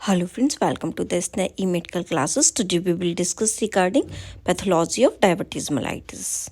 Hello friends, welcome to this e-medical classes. Today we will discuss regarding pathology of diabetes mellitus.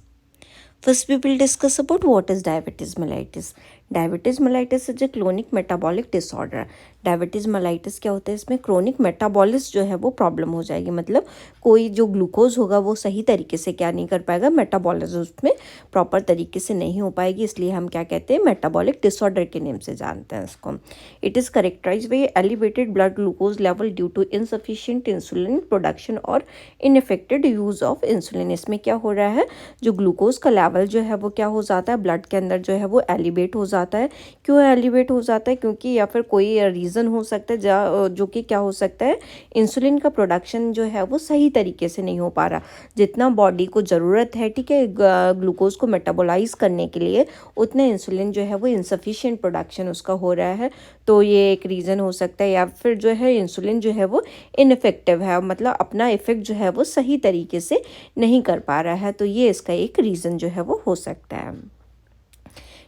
First we will discuss about what is diabetes mellitus. Diabetes mellitus is a chronic metabolic disorder. Diabetes mellitus क्या होता है, इसमें chronic मेटाबॉलिस जो है वो problem हो जाएगी। मतलब कोई जो ग्लूकोज होगा वो सही तरीके से क्या नहीं कर पाएगा, मेटाबॉलिज्म उसमें प्रॉपर तरीके से नहीं हो पाएगी, इसलिए हम क्या कहते हैं, मेटाबॉलिक डिसऑर्डर के नेम से जानते हैं इसको। It is characterize by elevated blood glucose level due to insufficient insulin production और इनइफेक्टेड यूज़ ऑफ इंसुलिन। इसमें क्या हो रहा है, जो ग्लूकोज का लेवल जो है वो क्या हो जाता है, ब्लड के अंदर जो है वो एलिवेट हो जाता है। क्यों एलिवेट हो जाता है, क्योंकि या फिर कोई रीज़न हो सकता है जो कि क्या हो सकता है, इंसुलिन का प्रोडक्शन जो है वो सही तरीके से नहीं हो पा रहा। जितना बॉडी को ज़रूरत है, ठीक है, ग्लूकोज को मेटाबोलाइज करने के लिए, उतना इंसुलिन जो है वो इनसफिशिएंट प्रोडक्शन उसका हो रहा है। तो ये एक रीज़न हो सकता है। या फिर जो है इंसुलिन जो है वो इनइफेक्टिव है, मतलब अपना इफ़ेक्ट जो है वो सही तरीके से नहीं कर पा रहा है। तो ये इसका एक रीज़न जो है वो हो सकता है।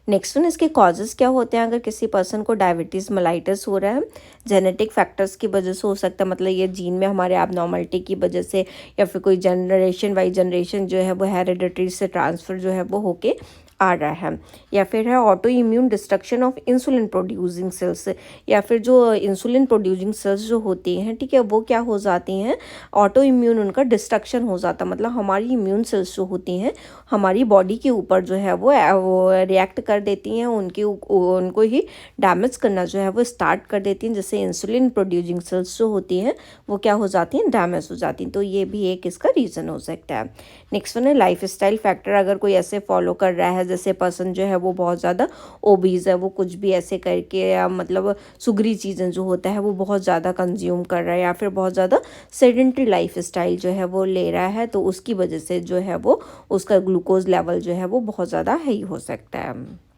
नेक्स्ट वन, इसके कॉजेज़ क्या होते हैं। अगर किसी पर्सन को डायबिटीज़ मेलाइटिस हो रहा है, जेनेटिक फैक्टर्स की वजह से हो सकता है, मतलब ये जीन में हमारे एबनॉर्मलिटी की वजह से, या फिर कोई जनरेशन बाई जनरेशन जो है वो हेरिडिटरी से ट्रांसफ़र जो है वो होके आ रहा है। या फिर है auto immune destruction of insulin producing sales, या फिर जो इंसुलिन प्रोड्यूसिंग सेल्स जो होती हैं, ठीक है, वो क्या हो जाती हैं, ऑटो इम्यून उनका डिस्ट्रक्शन हो जाता है। मतलब हमारी इम्यून सेल्स जो होती हैं हमारी बॉडी के ऊपर जो है वो रिएक्ट कर देती हैं, उनको ही डैमेज करना जो है वो स्टार्ट कर देती हैं। जैसे इंसुलिन प्रोड्यूसिंग सेल्स जो होती हैं वो क्या हो जाती हैं, डैमेज हो जाती हैं। तो ये भी एक इसका रीज़न हो सकता है। नेक्स्ट वन है लाइफ स्टाइल फैक्टर। अगर कोई ऐसे फॉलो कर रहा है, जैसे पर्सन जो है वो बहुत ज़्यादा ओबीज है, वो कुछ भी ऐसे करके, या मतलब सुगरी चीज़ें जो होता है वो बहुत ज़्यादा कंज्यूम कर रहा है, या फिर बहुत ज़्यादा सेडेंटरी लाइफ स्टाइल जो है वो ले रहा है, तो उसकी वजह से जो है वो उसका ग्लूकोज लेवल जो है वो बहुत ज़्यादा हाई हो सकता है।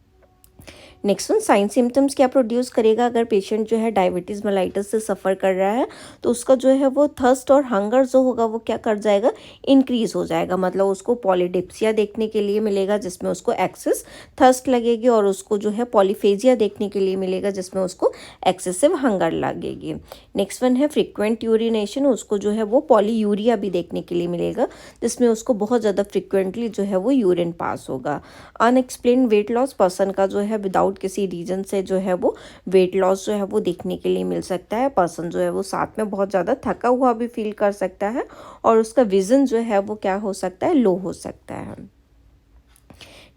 नेक्स्ट वन, साइन सिम्टम्स क्या प्रोड्यूस करेगा। अगर पेशेंट जो है डायबिटीज़ मेलाइटिस से सफ़र कर रहा है, तो उसका जो है वो थर्स्ट और हंगर जो होगा वो क्या कर जाएगा, इंक्रीज़ हो जाएगा। मतलब उसको पॉलीडिप्सिया देखने के लिए मिलेगा, जिसमें उसको एक्सेस थर्स्ट लगेगी, और उसको जो है पॉलीफेजिया देखने के लिए मिलेगा, जिसमें उसको एक्सेसिव हंगर लगेगी। नेक्स्ट वन है फ्रिक्वेंट यूरिनेशन। उसको जो है वो पॉलीयूरिया भी देखने के लिए मिलेगा, जिसमें उसको बहुत ज़्यादा फ्रिक्वेंटली जो है वो यूरिन पास होगा। अनएक्सप्लेन वेट लॉस, पर्सन का जो है विदाउट किसी रीजन से जो है वो वेट लॉस जो है वो देखने के लिए मिल सकता है। पर्सन जो है वो साथ में बहुत ज़्यादा थका हुआ भी फील कर सकता है, और उसका विजन जो है वो क्या हो सकता है, लो हो सकता है।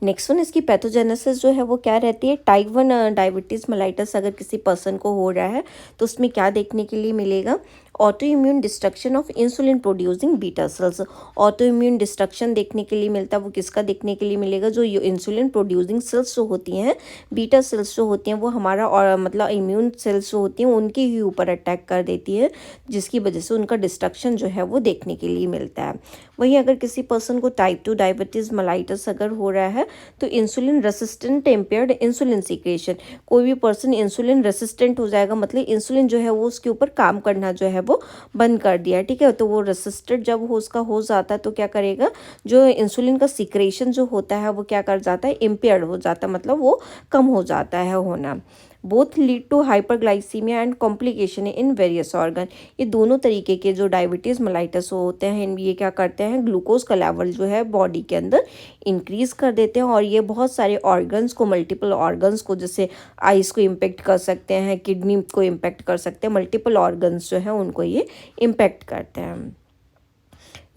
नेक्स्ट वन, इसकी पैथोजेनेसिस जो है वो क्या रहती है। टाइप 1 डायबिटीज़ मेलाइटिस अगर किसी पर्सन को हो रहा है, तो उसमें क्या देखने के लिए मिलेगा, auto immune destruction of insulin producing beta cells. Auto immune destruction देखने के लिए मिलता है, वो किसका देखने के लिए मिलेगा, जो इंसुलिन प्रोड्यूसिंग सेल्स जो होती हैं, बीटा सेल्स जो होती हैं, वो हमारा और मतलब इम्यून सेल्स जो होती हैं उनके ही ऊपर अटैक कर देती है, जिसकी वजह से उनका डिस्ट्रक्शन जो है वो देखने के लिए मिलता है। वहीं अगर किसी पर्सन को टाइप 2 डायबिटीज़ मेलाइटिस अगर हो रहा है, तो insulin resistant impaired insulin secretion. कोई भी पर्सन इंसुलिन रेसिस्टेंट हो जाएगा, मतलब इंसुलिन जो है वो उसके ऊपर काम करना जो है वो बंद कर दिया, ठीक है। तो वो रेसिस्टेंट जब उसका हो जाता है, तो क्या करेगा, जो इंसुलिन का सीक्रेशन जो होता है वो क्या कर जाता है, इम्पेयर्ड हो जाता है, मतलब वो कम हो जाता है होना। Both lead to hyperglycaemia and complication in various organ. ये दोनों तरीके के जो डायबिटीज़ मेलाइटिस होते हैं, ये क्या करते हैं, ग्लूकोज का लेवल जो है बॉडी के अंदर इंक्रीज़ कर देते हैं, और ये बहुत सारे ऑर्गन्स को, मल्टीपल ऑर्गन्स को, जैसे आइज़ को इम्पेक्ट कर सकते हैं, किडनी को इम्पेक्ट कर सकते हैं, मल्टीपल ऑर्गन्स जो हैं उनको ये इम्पेक्ट करते हैं।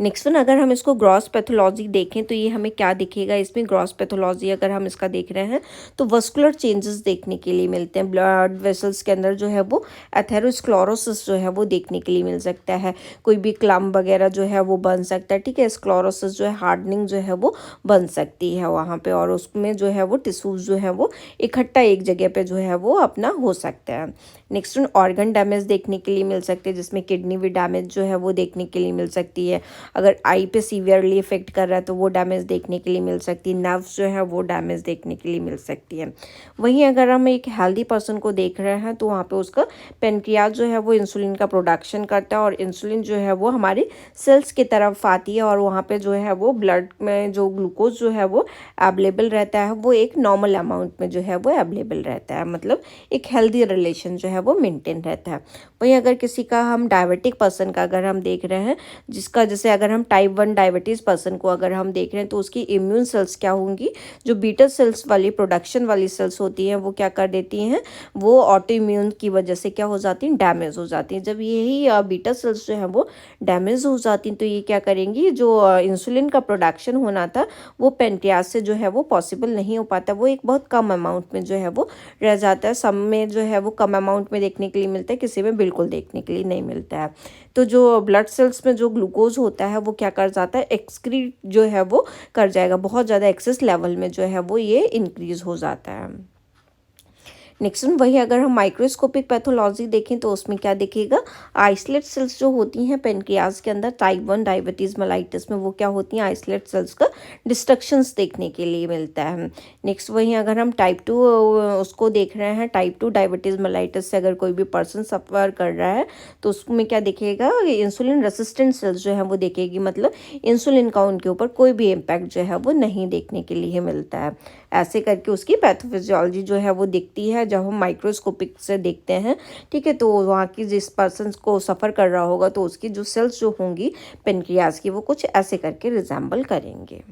नेक्स्ट वन, अगर हम इसको ग्रॉस पैथोलॉजी देखें, तो ये हमें क्या दिखेगा, इसमें ग्रॉस पैथोलॉजी अगर हम इसका देख रहे हैं, तो वस्कुलर चेंजेस देखने के लिए मिलते हैं। ब्लड वेसल्स के अंदर जो है वो एथेरोस्क्लेरोसिस जो है वो देखने के लिए मिल सकता है। कोई भी क्लम्प वगैरह जो है वो बन सकता है, ठीक है। स्क्लेरोसिस जो है, हार्डनिंग जो है वो बन सकती है वहाँ पे, और उसमें जो है वो टिश्यूज़ जो है वो इकट्ठा एक जगह पे जो है वो अपना हो सकता है। नेक्स्ट वन, ऑर्गन डैमेज देखने के लिए मिल सकते हैं, जिसमें किडनी भी डैमेज जो है वो देखने के लिए मिल सकती है। अगर आई पे सीवियरली इफेक्ट कर रहा है तो वो डैमेज देखने के लिए मिल सकती है, नर्व्स जो है वो डैमेज देखने के लिए मिल सकती है। वहीं अगर हम एक हेल्दी पर्सन को देख रहे हैं तो वहाँ पे उसका पेनक्रियाज जो है वो इंसुलिन का प्रोडक्शन करता है और इंसुलिन जो है वो हमारे सेल्स की तरफ आती है और वहाँ पे जो है वो ब्लड में जो ग्लूकोज जो है वो अवेलेबल रहता है, वो एक नॉर्मल अमाउंट में जो है वो अवेलेबल रहता है, मतलब एक हेल्दी रिलेशन जो है वो मेंटेन रहता है। वहीं अगर किसी का हम डायबिटिक पर्सन का अगर हम देख रहे हैं, जिसका जैसे अगर हम टाइप 1 डायबिटीज़ पर्सन को अगर हम देख रहे हैं तो उसकी इम्यून सेल्स क्या होंगी, जो बीटा सेल्स वाली प्रोडक्शन वाली सेल्स होती हैं वो क्या कर देती हैं, वो ऑटो इम्यून की वजह से क्या हो जाती हैं, डैमेज हो जाती हैं। जब यही बीटा सेल्स जो है वो डैमेज हो जाती हैं तो ये क्या करेंगी, जो इंसुलिन का प्रोडक्शन होना था वो पेनक्रियाज से जो है वो पॉसिबल नहीं हो पाता, वो एक बहुत कम अमाउंट में जो है वो रह जाता है। सब में जो है वो कम अमाउंट में देखने के लिए मिलता है, किसी में बिल्कुल देखने के लिए नहीं मिलता है। तो जो ब्लड सेल्स में जो ग्लूकोज होता है वो क्या कर जाता है, एक्सक्रीट जो है वो कर जाएगा, बहुत ज़्यादा एक्सेस लेवल में जो है वो ये इंक्रीज हो जाता है। नेक्स्ट वही अगर हम माइक्रोस्कोपिक पैथोलॉजी देखें तो उसमें क्या दिखेगा, आइसोलेट सेल्स जो होती हैं पेनक्रियाज के अंदर टाइप 1 डायबिटीज़ मेलाइटिस में, वो क्या होती हैं, आइसोलेट सेल्स का डिस्ट्रक्शंस देखने के लिए मिलता है। नेक्स्ट वहीं अगर हम टाइप 2 उसको देख रहे हैं, टाइप 2 डायबिटीज़ मेलाइटिस से अगर कोई भी पर्सन सफ़र कर रहा है तो उसमें क्या दिखेगा, इंसुलिन रेसिस्टेंट सेल्स जो है वो देखेगी, मतलब इंसुलिन का उनके ऊपर कोई भी इम्पैक्ट जो है वो नहीं देखने के लिए मिलता है। ऐसे करके उसकी पैथोफिजियोलॉजी जो है वो दिखती है जब हम माइक्रोस्कोपिक से देखते हैं, ठीक है। तो वहाँ की जिस पर्सन को सफ़र कर रहा होगा तो उसकी जो सेल्स जो होंगी पेनक्रियाज की वो कुछ ऐसे करके रिजेंबल करेंगे।